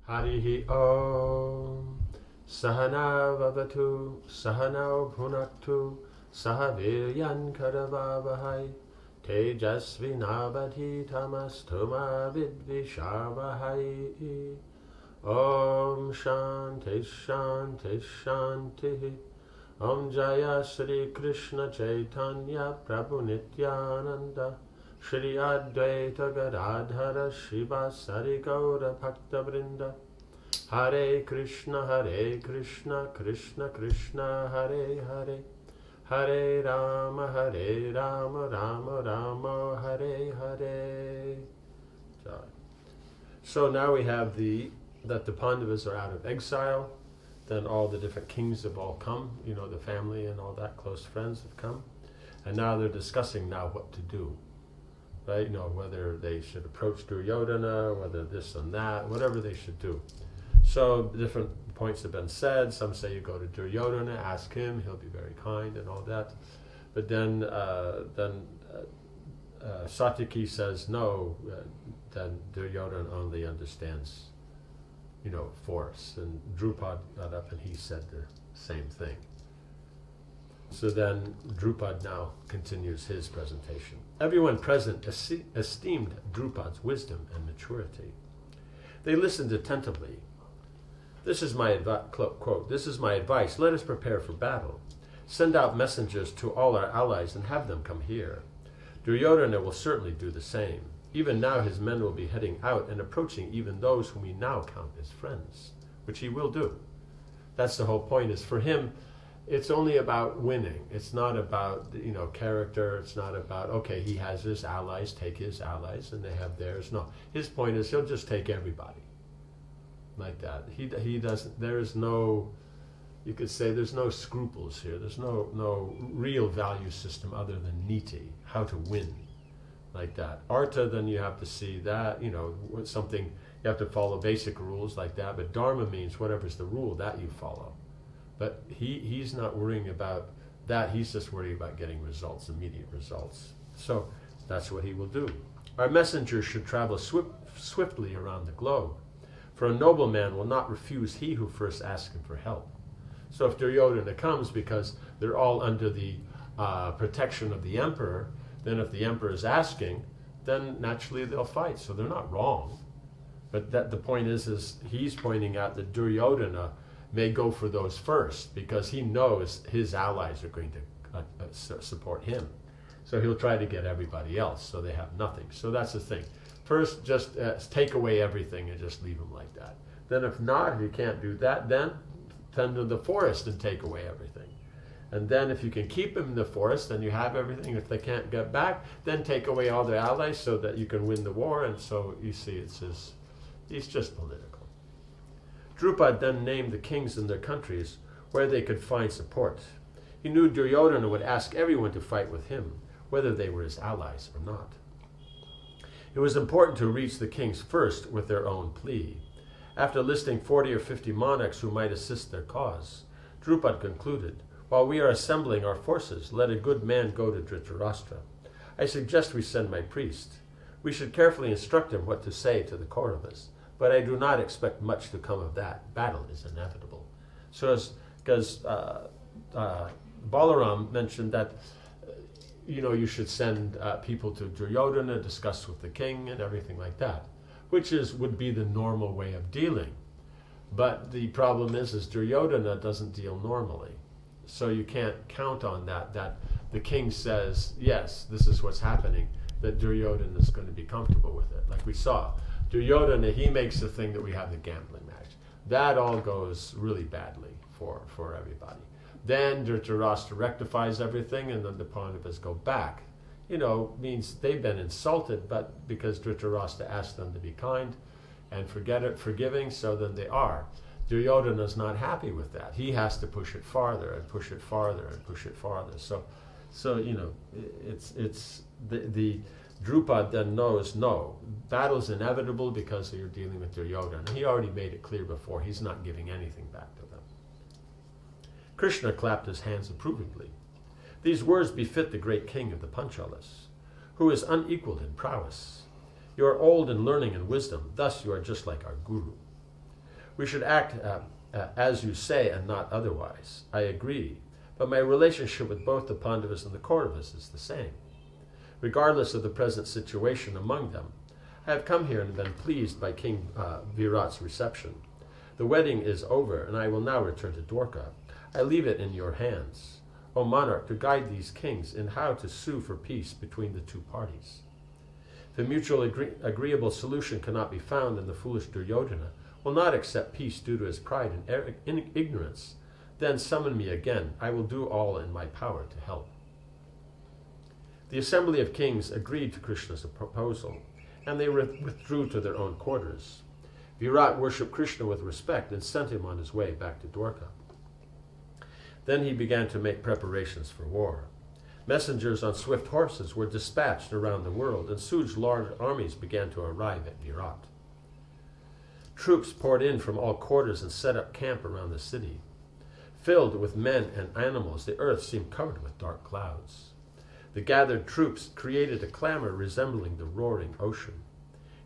Harihi Om. Sahana Vavatu, Sahanao Bhunaktu, Sahaviryan Karavavahai, Tejasvinavadhitamastu vidvishavahai. Om Shanti Shanti Shanti. Om Jaya Shri Krishna Chaitanya Prabhu Nityananda, Shri Advaita Gadadhara Shivasari Gaura Bhakta Vrinda. Hare Krishna, Krishna Krishna, Hare Hare, Hare Rama, Rama Rama, Hare Hare. So now we have that the Pandavas are out of exile, then all the different kings have all come, the family and all that, close friends have come, and now they're discussing now what to do, right? Whether they should approach Duryodhana, whether this and that, whatever they should do. So different points have been said. Some say you go to Duryodhana, ask him, he'll be very kind and all that. But then Satyaki says no, then Duryodhana only understands, force. And Drupad got up and he said the same thing. So then Drupad now continues his presentation. Everyone present esteemed Drupad's wisdom and maturity. They listened attentively. This is my quote, "This is my advice. Let us prepare for battle. Send out messengers to all our allies and have them come here. Duryodhana will certainly do the same. Even now his men will be heading out and approaching even those whom we now count as friends," which he will do. That's the whole point, is for him, it's only about winning. It's not about, character. It's not about, okay, he has his allies, take his allies, and they have theirs. No, his point is he'll just take everybody. Like that. He doesn't, there is no, you could say there's no scruples here. There's no real value system other than niti, how to win. Like that. Artha, then you have to see that, something, you have to follow basic rules like that, but dharma means whatever's the rule, that you follow. But he's not worrying about that, he's just worried about getting results, immediate results. So that's what he will do. Our messengers should travel swiftly around the globe. For a nobleman will not refuse he who first asks him for help. So if Duryodhana comes because they're all under the protection of the emperor, then if the emperor is asking, then naturally they'll fight. So they're not wrong. But the point is he's pointing out that Duryodhana may go for those first because he knows his allies are going to support him. So he'll try to get everybody else so they have nothing. So that's the thing. First, just take away everything and just leave them like that. Then if not, if you can't do that, then send them to the forest and take away everything. And then if you can keep them in the forest, then you have everything. If they can't get back, then take away all their allies so that you can win the war. And so you see, he's just political. Drupad then named the kings in their countries where they could find support. He knew Duryodhana would ask everyone to fight with him, whether they were his allies or not. It was important to reach the kings first with their own plea. After listing 40 or 50 monarchs who might assist their cause, Drupad concluded, "While we are assembling our forces, let a good man go to Dhritarashtra. I suggest we send my priest. We should carefully instruct him what to say to the Kauravas, but I do not expect much to come of that. Battle is inevitable." So because Balaram mentioned that you should send people to Duryodhana, discuss with the king and everything like that, which would be the normal way of dealing. But the problem is Duryodhana doesn't deal normally. So you can't count on that the king says, yes, this is what's happening, that Duryodhana is going to be comfortable with it. Like we saw, Duryodhana, he makes the thing that we have the gambling match. That all goes really badly for everybody. Then Dhritarashtra rectifies everything, and then the Pandavas go back. Means they've been insulted, but because Dhritarashtra asked them to be kind and forgiving, so then they are. Duryodhana's not happy with that. He has to push it farther and push it farther and push it farther. So it's the Drupad then knows, no, battle's inevitable because you're dealing with Duryodhana. He already made it clear before, he's not giving anything back to them. Krishna clapped his hands approvingly. These words befit the great king of the Panchalas, who is unequaled in prowess. You are old in learning and wisdom, thus you are just like our guru. We should act as you say and not otherwise. I agree, but my relationship with both the Pandavas and the Kauravas is the same. Regardless of the present situation among them, I have come here and been pleased by King Virat's reception. The wedding is over, and I will now return to Dwarka. I leave it in your hands, O monarch, to guide these kings in how to sue for peace between the two parties. If a mutually agreeable solution cannot be found, and the foolish Duryodhana will not accept peace due to his pride and ignorance, then summon me again. I will do all in my power to help. The assembly of kings agreed to Krishna's proposal, and they withdrew to their own quarters. Virat worshipped Krishna with respect and sent him on his way back to Dwarka. Then he began to make preparations for war. Messengers on swift horses were dispatched around the world, and Suj's large armies began to arrive at Virat. Troops poured in from all quarters and set up camp around the city. Filled with men and animals, the earth seemed covered with dark clouds. The gathered troops created a clamor resembling the roaring ocean.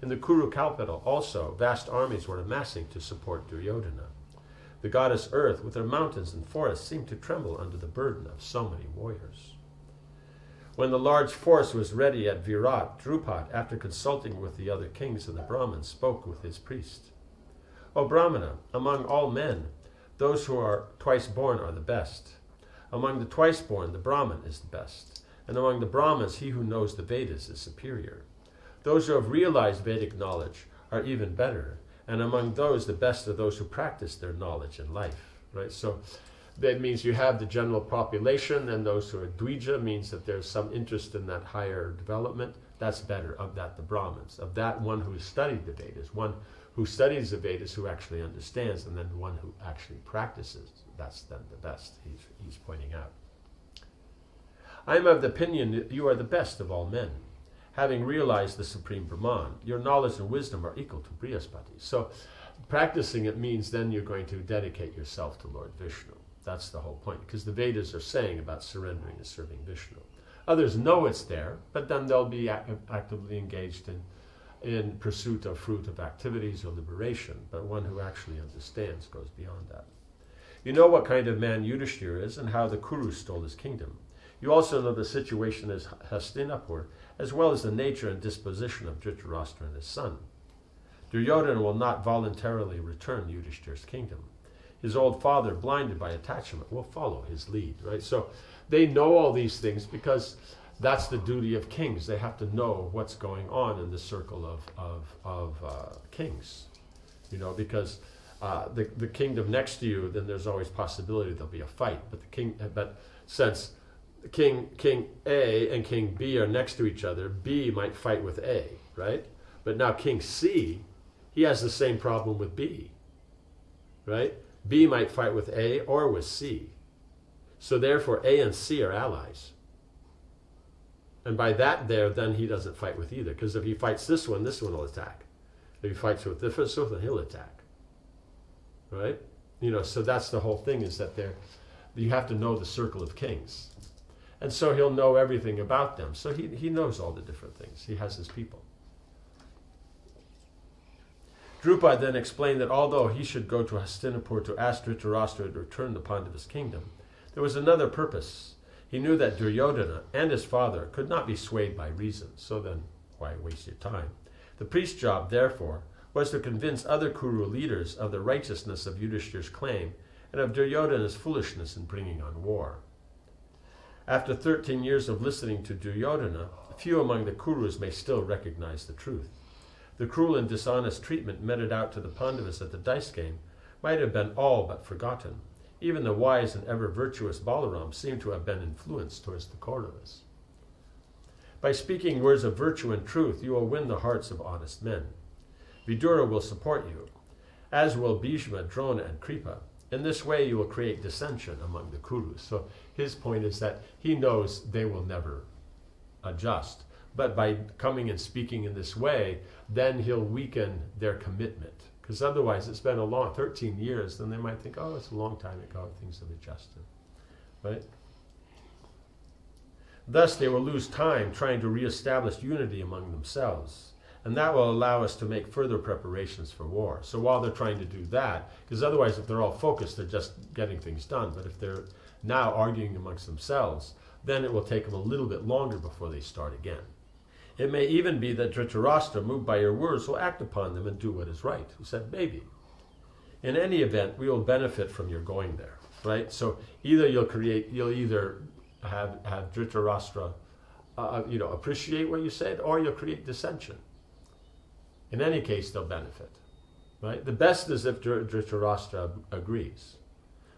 In the Kuru capital also, vast armies were amassing to support Duryodhana. The goddess Earth, with her mountains and forests, seemed to tremble under the burden of so many warriors. When the large force was ready at Virat, Drupad, after consulting with the other kings and the Brahmins, spoke with his priest. O Brahmana, among all men, those who are twice born are the best. Among the twice born, the Brahmin is the best. And among the Brahmins, he who knows the Vedas is superior. Those who have realized Vedic knowledge are even better. And among those, the best are those who practice their knowledge in life. Right? So that means you have the general population, and those who are Dvija means that there's some interest in that higher development. That's better. Of that, the Brahmins. Of that, one who has studied the Vedas. One who studies the Vedas, who actually understands, and then one who actually practices. That's then the best, he's pointing out. I am of the opinion that you are the best of all men. Having realized the Supreme Brahman, your knowledge and wisdom are equal to Brihaspati. So practicing it means then you're going to dedicate yourself to Lord Vishnu. That's the whole point, because the Vedas are saying about surrendering and serving Vishnu. Others know it's there, but then they'll be actively engaged in pursuit of fruit of activities or liberation. But one who actually understands goes beyond that. You know what kind of man Yudhishthira is and how the Kurus stole his kingdom. You also know the situation as Hastinapur, as well as the nature and disposition of Dhritarashtra and his son. Duryodhana will not voluntarily return Yudhishthira's kingdom. His old father, blinded by attachment, will follow his lead. Right? So they know all these things because that's the duty of kings. They have to know what's going on in the circle of kings. You know, because the kingdom next to you, then there's always possibility there'll be a fight. But since King A and King B are next to each other, B might fight with A, right? But now King C, he has the same problem with B, right? B might fight with A or with C. So therefore A and C are allies. And by that then he doesn't fight with either, because if he fights this one will attack. If he fights with this one, then he'll attack. Right? You know, so that's the whole thing, is that you have to know the circle of kings. And so he'll know everything about them. So he knows all the different things. He has his people. Drupad then explained that although he should go to Hastinapur to ask Dhritarashtra to return the Pandavas' kingdom, there was another purpose. He knew that Duryodhana and his father could not be swayed by reason. So then, why waste your time? The priest's job, therefore, was to convince other Kuru leaders of the righteousness of Yudhishthira's claim and of Duryodhana's foolishness in bringing on war. After 13 years of listening to Duryodhana, few among the Kurus may still recognize the truth. The cruel and dishonest treatment meted out to the Pandavas at the dice game might have been all but forgotten. Even the wise and ever virtuous Balaram seemed to have been influenced towards the Kauravas. By speaking words of virtue and truth, you will win the hearts of honest men. Vidura will support you, as will Bhishma, Drona, and Kripa. In this way, you will create dissension among the Kurus. So his point is that he knows they will never adjust. But by coming and speaking in this way, then he'll weaken their commitment. Because otherwise, it's been a long 13 years, then they might think, oh, it's a long time ago, things have adjusted. Right? Thus, they will lose time trying to reestablish unity among themselves. And that will allow us to make further preparations for war. So while they're trying to do that, because otherwise if they're all focused, they're just getting things done. But if they're now arguing amongst themselves, then it will take them a little bit longer before they start again. It may even be that Dhritarashtra, moved by your words, will act upon them and do what is right. He said, maybe. In any event, we will benefit from your going there, right? So either you'll either have Dhritarashtra, appreciate what you said, or you'll create dissension. In any case, they'll benefit, right? The best is if Dhritarashtra agrees.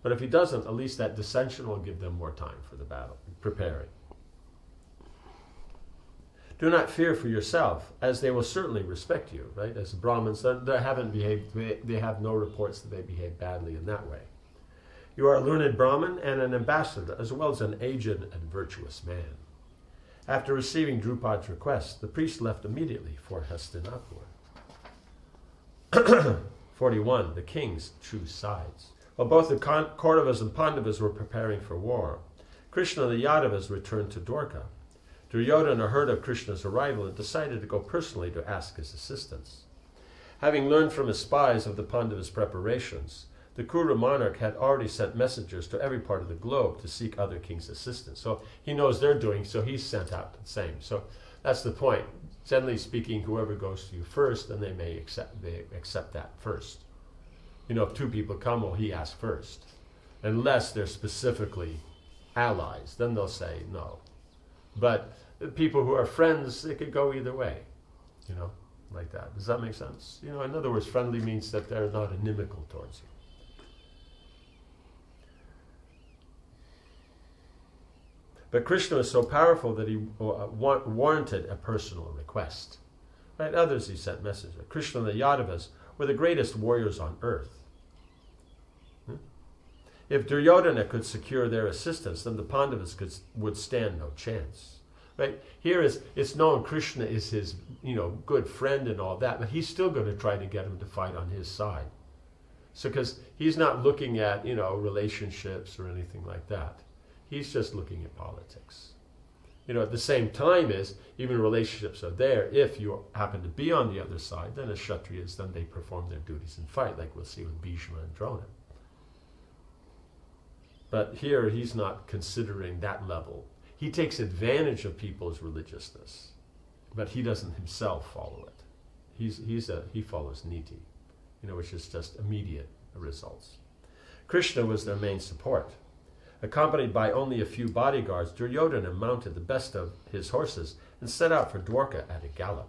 But if he doesn't, at least that dissension will give them more time for the battle, preparing. Do not fear for yourself, as they will certainly respect you, right? As the Brahmins, they have no reports that they behave badly in that way. You are a learned Brahmin and an ambassador, as well as an aged and virtuous man. After receiving Drupad's request, the priest left immediately for Hastinapur. 41. The kings choose sides. While both the Kauravas and Pandavas were preparing for war, Krishna and the Yadavas returned to Dwarka. Duryodhana heard of Krishna's arrival and decided to go personally to ask his assistance. Having learned from his spies of the Pandavas' preparations, the Kuru monarch had already sent messengers to every part of the globe to seek other kings' assistance. So he knows they're doing, so he's sent out the same. So that's the point. Generally speaking, whoever goes to you first, then they accept that first. If two people come, well, he asks first. Unless they're specifically allies, then they'll say no. But people who are friends, it could go either way, like that. Does that make sense? In other words, friendly means that they're not inimical towards you. But Krishna was so powerful that he warranted a personal request. Right? Others he sent messages. Krishna and the Yadavas were the greatest warriors on earth. If Duryodhana could secure their assistance, then the Pandavas would stand no chance. Right? Here it's known Krishna is his good friend and all that, but he's still going to try to get him to fight on his side. So because he's not looking at relationships or anything like that. He's just looking at politics. At the same time even relationships are there. If you happen to be on the other side, then as Kshatriyas, then they perform their duties and fight, like we'll see with Bhishma and Drona. But here he's not considering that level. He takes advantage of people's religiousness, but he doesn't himself follow it. He follows niti, which is just immediate results. Krishna was their main support. Accompanied by only a few bodyguards, Duryodhana mounted the best of his horses and set out for Dwarka at a gallop.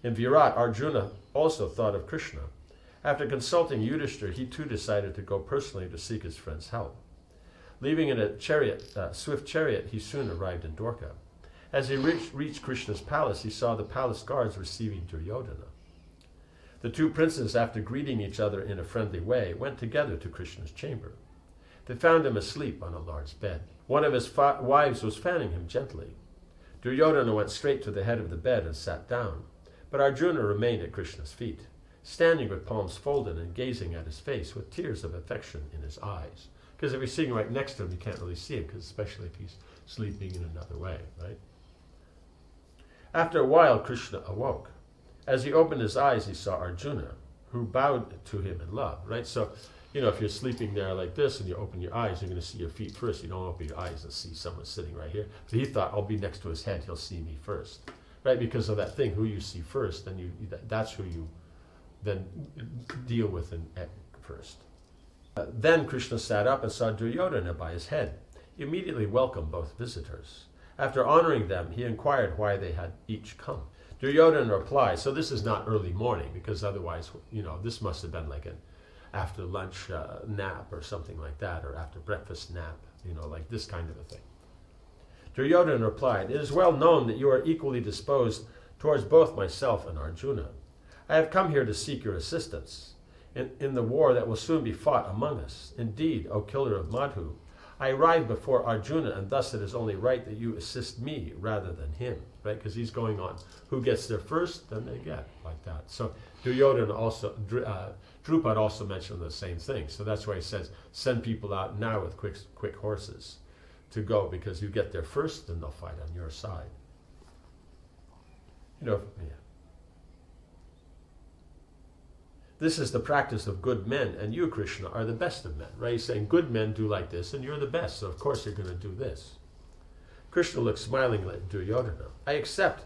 In Virat, Arjuna also thought of Krishna. After consulting Yudhishthira, he too decided to go personally to seek his friend's help. Leaving in a swift chariot, he soon arrived in Dwarka. As he reached Krishna's palace, he saw the palace guards receiving Duryodhana. The two princes, after greeting each other in a friendly way, went together to Krishna's chamber. They found him asleep on a large bed. One of his wives was fanning him gently. Duryodhana went straight to the head of the bed and sat down, but Arjuna remained at Krishna's feet, standing with palms folded and gazing at his face with tears of affection in his eyes. Because if you're sitting right next to him, you can't really see him, because especially if he's sleeping in another way, right? After a while, Krishna awoke. As he opened his eyes, he saw Arjuna, who bowed to him in love, right? So, if you're sleeping there like this and you open your eyes, you're going to see your feet first. You don't open your eyes and see someone sitting right here. So he thought, I'll be next to his head. He'll see me first, right? Because of that thing, who you see first, then that's who you then deal with at first. Then Krishna sat up and saw Duryodhana by his head. He immediately welcomed both visitors. After honoring them, he inquired why they had each come. Duryodhana replied, so this is not early morning, because otherwise, this must have been like an after lunch nap or something like that, or after breakfast nap, like this kind of a thing. Duryodhana replied, it is well known that you are equally disposed towards both myself and Arjuna. I have come here to seek your assistance in the war that will soon be fought among us. Indeed, O killer of Madhu, I arrived before Arjuna, and thus it is only right that you assist me rather than him, right? Because he's going on. Who gets there first, then they get, like that. So Duryodhana also, Drupad also mentioned the same thing. So that's why he says, send people out now with quick horses to go, because you get there first, then they'll fight on your side. This is the practice of good men, and you, Krishna, are the best of men. Right? He's saying good men do like this, and you're the best, so of course you're going to do this. Krishna looks smilingly at Duryodhana. I accept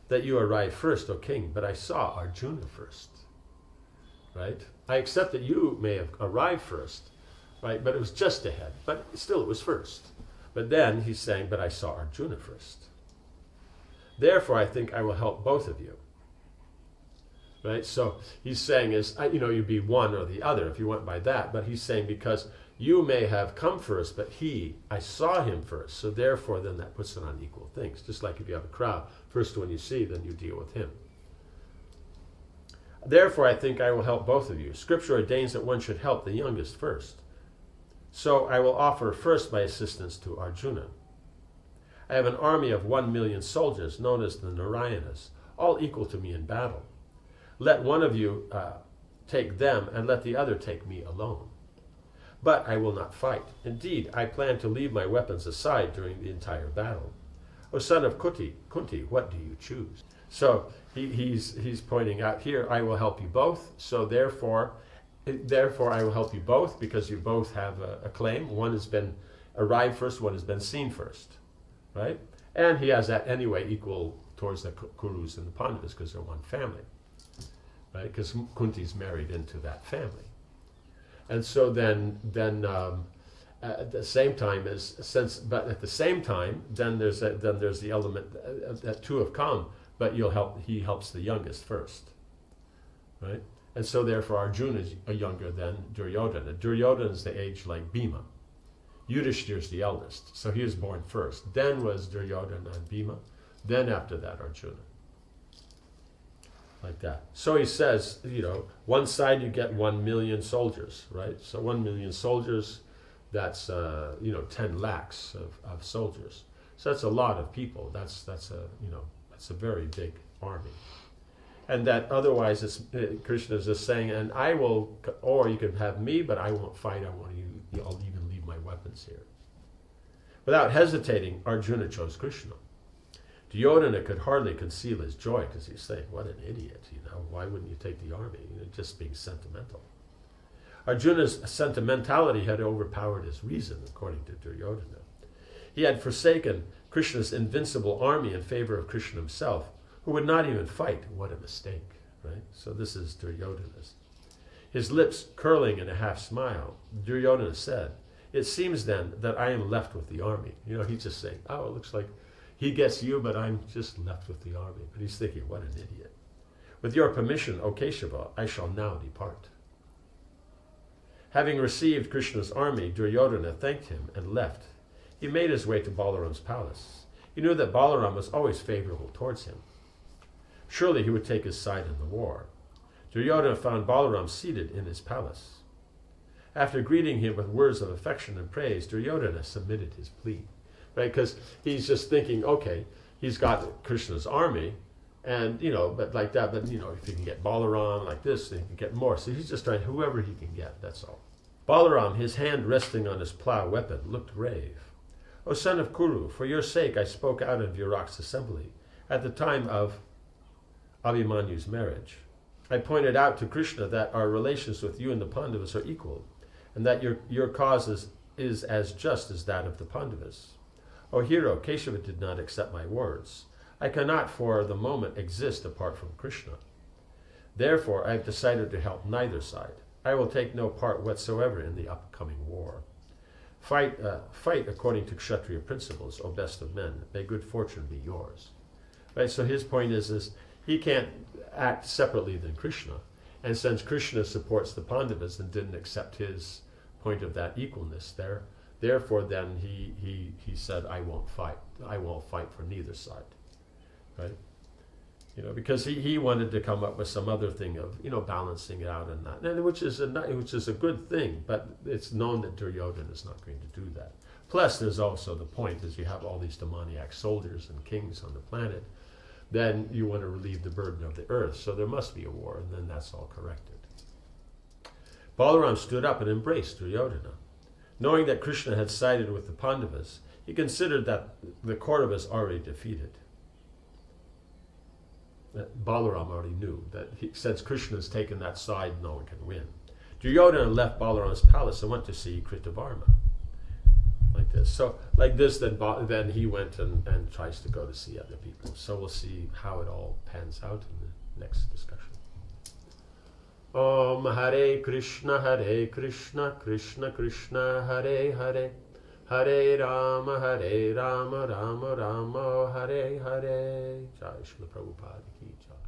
that you arrived first, O king, but I saw Arjuna first. Right? I accept that you may have arrived first, right? But it was just ahead. But still, it was first. But then he's saying, but I saw Arjuna first. Therefore, I think I will help both of you. Right? So he's saying is, you'd be one or the other if you went by that. But he's saying because you may have come first, but I saw him first. So therefore, then that puts it on equal things. Just like if you have a crowd, first one you see, then you deal with him. Therefore, I think I will help both of you. Scripture ordains that one should help the youngest first. So I will offer first my assistance to Arjuna. I have an army of 1 million soldiers, known as the Narayanas, all equal to me in battle. Let one of you take them, and let the other take me alone. But I will not fight. Indeed, I plan to leave my weapons aside during the entire battle. O son of Kunti, what do you choose? So he's pointing out here, I will help you both. So therefore I will help you both because you both have a claim. One has been arrived first, one has been seen first, right? And he has that anyway equal towards the Kurus and the Pandavas because they're one family, right? Because Kunti's married into that family. And so then at the same time at the same time, then there's the element that two have come, but he helps the youngest first, right? And so therefore Arjuna is younger than Duryodhana. Duryodhana is the age like Bhima. Yudhishthira is the eldest, so he was born first. Then was Duryodhana and Bhima. Then after that Arjuna. Like that. So he says, one side you get 1 million soldiers, right? So 1 million soldiers, that's 10 lakhs of soldiers. So that's a lot of people. That's a very big army. And that otherwise, Krishna is just saying, and I will, or you can have me, but I won't fight. I'll even leave my weapons here. Without hesitating, Arjuna chose Krishna. Duryodhana could hardly conceal his joy because he's saying, what an idiot, why wouldn't you take the army? Just being sentimental. Arjuna's sentimentality had overpowered his reason, according to Duryodhana. He had forsaken Krishna's invincible army in favor of Krishna himself, who would not even fight. What a mistake, right? So this is Duryodhana's. His lips curling in a half smile, Duryodhana said, it seems then that I am left with the army. He's just saying, it looks like he gets you, but I'm just left with the army. But he's thinking, what an idiot. With your permission, O Keshava, I shall now depart. Having received Krishna's army, Duryodhana thanked him and left. He made his way to Balaram's palace. He knew that Balaram was always favorable towards him. Surely he would take his side in the war. Duryodhana found Balaram seated in his palace. After greeting him with words of affection and praise, Duryodhana submitted his plea. Right? Because he's just thinking, okay, he's got Krishna's army, and, but like that, but, if he can get Balaram like this, then he can get more. So he's just trying whoever he can get, that's all. Balaram, his hand resting on his plow weapon, looked grave. O son of Kuru, for your sake I spoke out in Virat's assembly at the time of Abhimanyu's marriage. I pointed out to Krishna that our relations with you and the Pandavas are equal, and that your cause is as just as that of the Pandavas. O hero, Keshava did not accept my words. I cannot for the moment exist apart from Krishna. Therefore, I have decided to help neither side. I will take no part whatsoever in the upcoming war. Fight according to Kshatriya principles, O best of men. May good fortune be yours. Right. So his point is he can't act separately than Krishna, and since Krishna supports the Pandavas and didn't accept his point of that equalness there, therefore then he said, I won't fight. I won't fight for neither side. Right. Because he wanted to come up with some other thing of, balancing it out and that, and which is a good thing, but it's known that Duryodhana is not going to do that. Plus, there's also the point is you have all these demoniac soldiers and kings on the planet, then you want to relieve the burden of the earth, so there must be a war, and then that's all corrected. Balaram stood up and embraced Duryodhana. Knowing that Krishna had sided with the Pandavas, he considered that the Kauravas already defeated. Balaram already knew that since Krishna's taken that side, no one can win. Duryodhana left Balaram's palace and went to see Kritavarma. Like this. So, like this, then he went and tries to go to see other people. So we'll see how it all pans out in the next discussion. Om Hare Krishna, Krishna Krishna, Hare Hare, Hare Rama, Rama Rama, Hare Hare. Jai Srila Prabhupada ki jai.